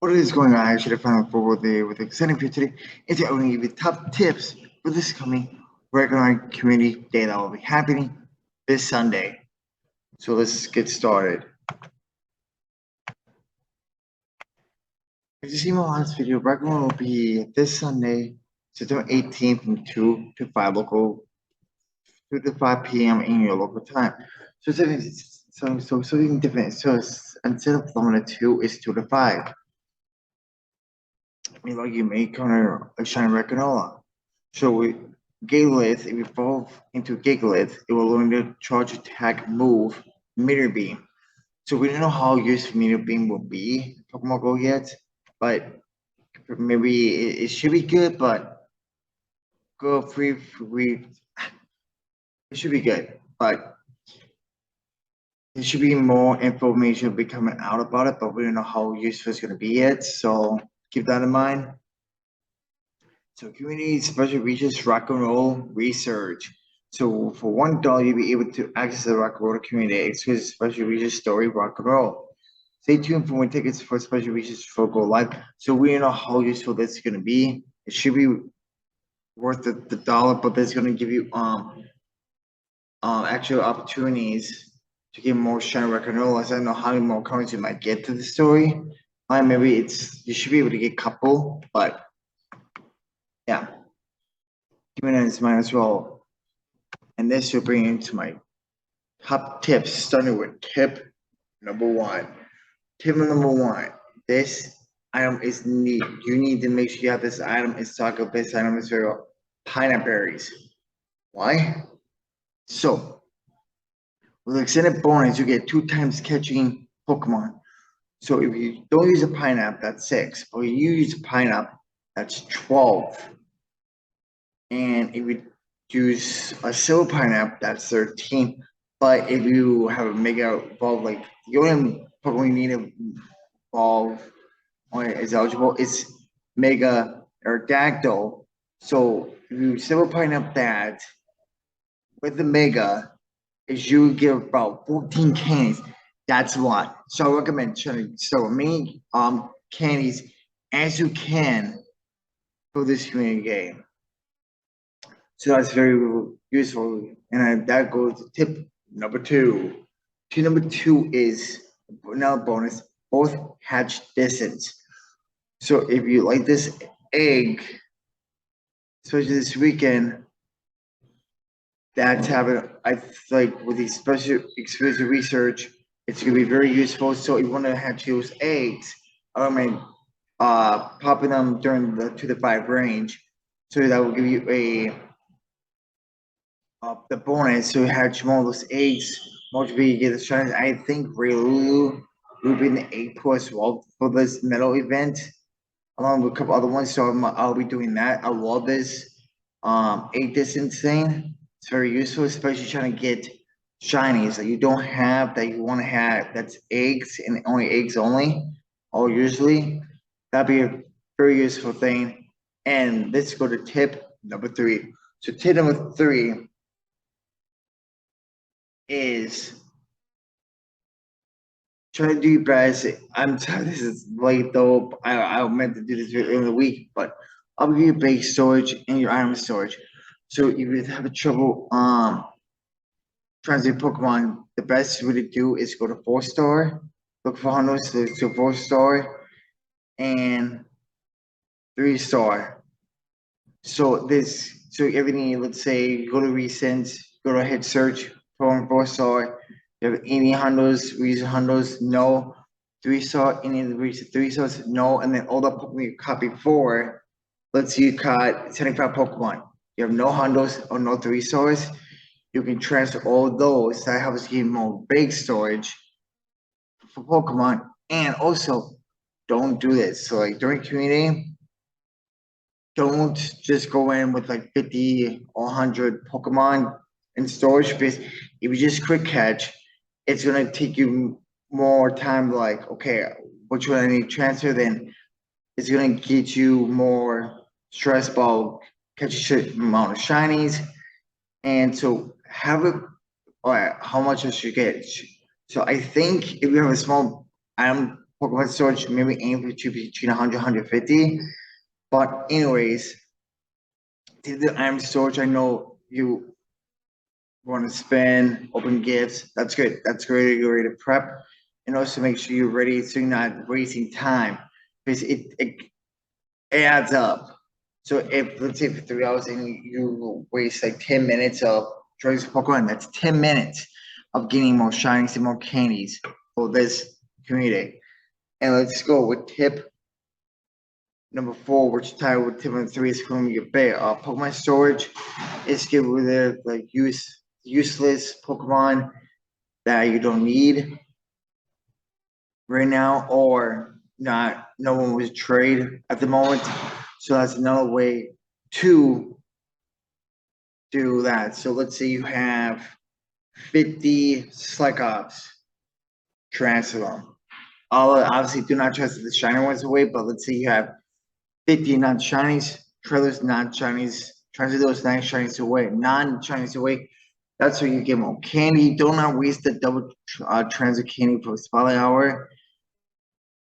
What is going on? I should have found out for with exciting for today. Is I'm going to give you top tips for this coming regular community day that will be happening this Sunday. So let's get started. As you see my last video, regular will be this Sunday, September 18th from 2 to 5 local 2 to 5 p.m. in your local time. So something different. Instead of 1 to 2, it's 2 to 5. You make on a shiny Roggenrola. So we Gigalith, if you evolve into Gigalith, it will learn to charge, attack, move, meter beam. So we don't know how useful meter beam will be in Pokemon Go yet, but maybe it should be good, but go free it should be good. But there should be more information be coming out about it, but we don't know how useful it's gonna be yet. So keep that in mind. So community special research rock and roll research. So for $1, you'll be able to access the rock and roll community exclusive special research story rock and roll. Stay tuned for when tickets for special research for Go Live. So we don't know how useful this is gonna be. It should be worth the dollar, but this is gonna give you actual opportunities to get more shiny rock and roll. I don't know how many more coins you might get to the story. Maybe you should be able to get a couple, but yeah. Keep it in mind as well. And this will bring into my top tips, starting with tip number one. Tip number one, this item is neat. You need to make sure you have this item in stock of this item is very pineapple berries. Why? So, with extended bonus, you get 2 times catching Pokemon. So if you don't use a pineapple, that's 6. But if you use a pineapple, that's 12. And if you use a silver pineapple, that's 13. But if you have a mega evolve, like the only Pokemon you need to evolve is eligible, it's mega or dactyl. So if you silver pineapple that with the mega, is you give about 14 candies. That's a lot. So I recommend trying to sell many candies as you can for this community game. So that's very useful. And that goes to tip number two. Tip number two is another bonus, both hatch distance. So if you like this egg, especially this weekend, that's having, I like with the special exclusive research, it's gonna be very useful. So if you want to hatch those eggs, I mean, popping them during the 2 to 5 range. So that will give you the bonus, so you had those eggs, multiple get the challenge. I think Relu will be in the 8 pool as well for this medal event, along with a couple other ones. So I'll be doing that. I love this 8 distance thing. It's very useful, especially trying to get shinies that you don't have that you want to have. That's eggs and only eggs only, or usually that'd be a very useful thing. And let's go to tip number 3. So tip number 3 is try to do your best. I'm sorry, this is late though. I meant to do this in the week, but I'll give you base storage and your item storage. So if you have trouble transit Pokemon, the best way to do is go to 4-star, look for hunters to 4-star and 3-star. So everything, let's say you go to recent, go to hit search, for 4-star. You have any hunters, recent hunters, no. 3-star, any of the recent 3-stars, no. And then all the Pokemon you caught before, let's say you caught 75 Pokemon. You have no hunters or no 3-stars. You can transfer all those. That helps give more big storage for Pokemon. And also, don't do this. So like during community, don't just go in with like 50 or 100 Pokemon in storage space. If you just quick catch, it's gonna take you more time. Like, okay, which one I need to transfer? Then it's gonna get you more stress about catching a amount of shinies. And so have it. All right, how much I should get? So I think if you have a small item Pokemon storage, maybe aim for to be between 100 150. But anyways, to the item storage, I know you want to spend, open gifts. That's good. That's great. You're ready to prep, and also make sure you're ready so you're not wasting time because it adds up. So if let's say for 3 hours and you waste like 10 minutes of trying to Pokemon, that's 10 minutes of getting more shinies and more candies for this community. And let's go with tip number 4, which tied with tip number 3 is going to be your bear. Pokemon storage is get rid of like useless Pokemon that you don't need right now, or not. No one was trade at the moment, so that's another way to do that. So let's say you have 50 Slycobs, transfer them. Obviously do not transfer the shiny ones away, but let's say you have 50 non-shinies, trailers non-shinies, transfer those non-shinies away, non-shinies away. That's where you get more candy. Do not waste the double transfer candy for spotlight hour,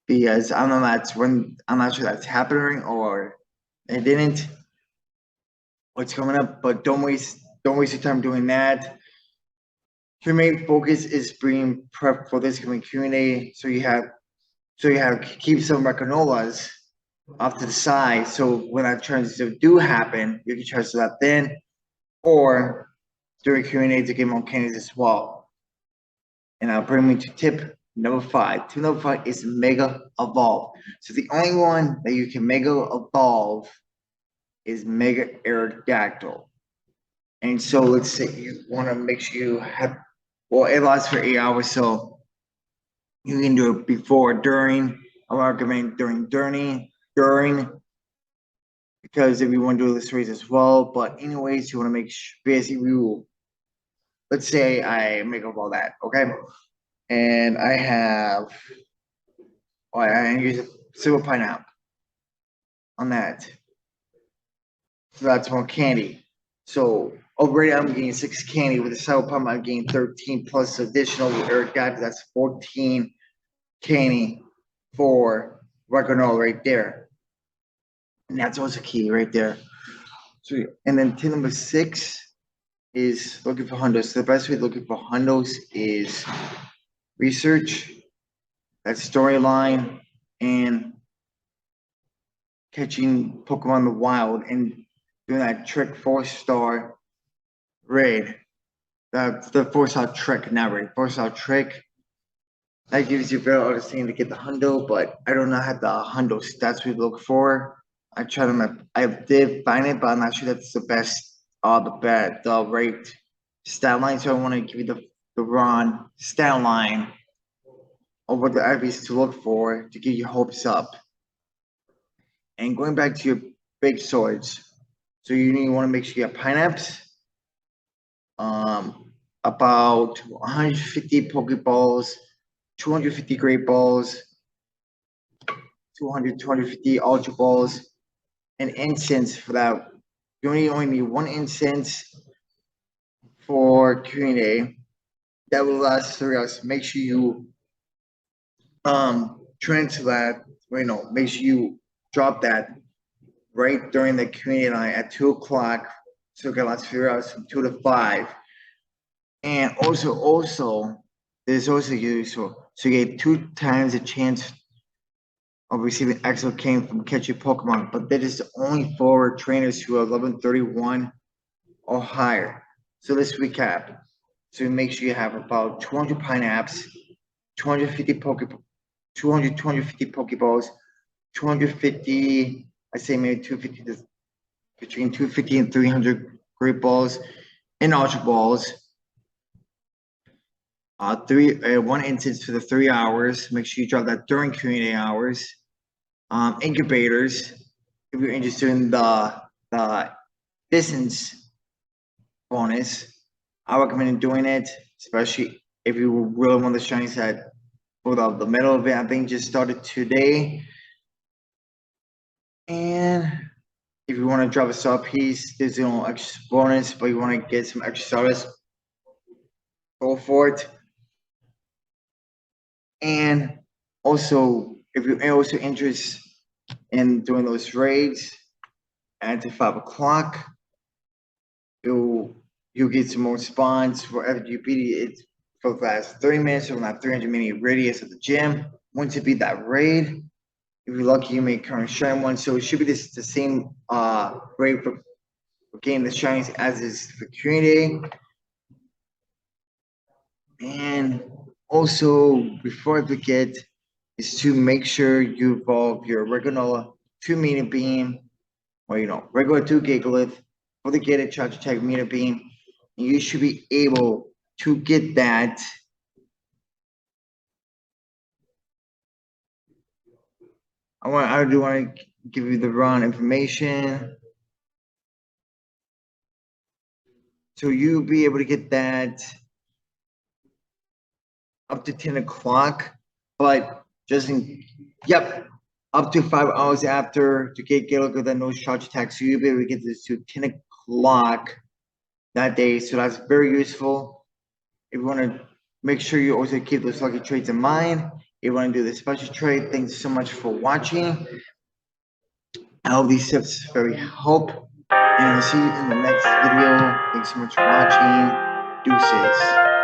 because I'm not sure that's happening or it didn't. What's coming up, but don't waste your time doing that. Your main focus is being prepped for this coming Q&A. So you have keep some Roggenrolas off to the side. So when that transition do happen, you can transfer that then, or during Q&A to get more candies as well. And I'll bring me to tip number 5. Tip number 5 is Mega Evolve. So the only one that you can Mega Evolve is Mega Aerodactyl. And so let's say you want to make sure you have, well, it lasts for 8 hours, so you can do it before, during. I recommend during, because if you want to do this race as well. But anyways, you want to make sure, basically, let's say I make up all that, okay? And I use a silver pineapple on that. So that's more candy. So already I'm getting 6 candy. With the silver pineapple, I'm getting 13 plus additional Eric got. That's 14 candy for Roggenrola right there. And that's also key right there. So, and then tip number 6 is looking for hundos. So the best way of looking for hundos is research, that storyline, and catching Pokemon in the wild and doing that trick 4-star raid. The 4-star trick, not raid, 4-star trick. That gives you better understanding to get the hundo, but I do not have the hundo stats we look for. I tried them. I did find it, but I'm not sure that's the best, the right stat line. So I want to give you the wrong stat line of what the IVs to look for to get your hopes up. And going back to your big swords, so you want to make sure you have pineapples, about 150 Pokeballs, 250 Great Balls, 250 Ultra Balls, and incense for that. You only need 1 incense for Q&A. That will last 3 hours. Make sure you transfer that. Make sure you drop that right during the Q&A line at 2 o'clock. So it can last 3 hours from 2 to 5. And also, there's also useful. So you get 2 times the chance of receiving excellent cane from catching Pokemon, but that is only for trainers who are level 31 or higher. So let's recap. So make sure you have about 200 pineapples, 250 250 Pokeballs, 250, I say maybe 250, between 250 and 300 Great Balls and Ultra Balls. 1 instance for the 3 hours. Make sure you drop that during Q&A hours. Incubators, if you're interested in the distance bonus, I recommend doing it, especially if you really want the shiny set for the metal event. I think just started today. And if you want to drop a star piece, there's no extra bonus, but you want to get some extra stars, go for it. And Also, if you're also interested in doing those raids at 5 o'clock, you'll you'll get some more spawns for FGP. It's for the last 30 minutes or not 300-minute radius of the gym. Once you beat that raid, if you're lucky, you may current shine one. So it should be the same raid for getting the shinies as is for Q&A. And also, before I forget, is to make sure you evolve your Roggenrola 2-meter beam, or regular 2 gigalith for the gated charge attack meter beam. And you should be able to get that. I do want to give you the wrong information. So you'll be able to get that up to 10 o'clock, but yep, up to 5 hours after to get Gale with that no charge attack. So you'll be able to get this to 10 o'clock that day. So that's very useful. If you want to make sure you also keep those lucky trades in mind, if you want to do the special trade, thanks so much for watching. I hope these tips very help. And I'll see you in the next video. Thanks so much for watching. Deuces.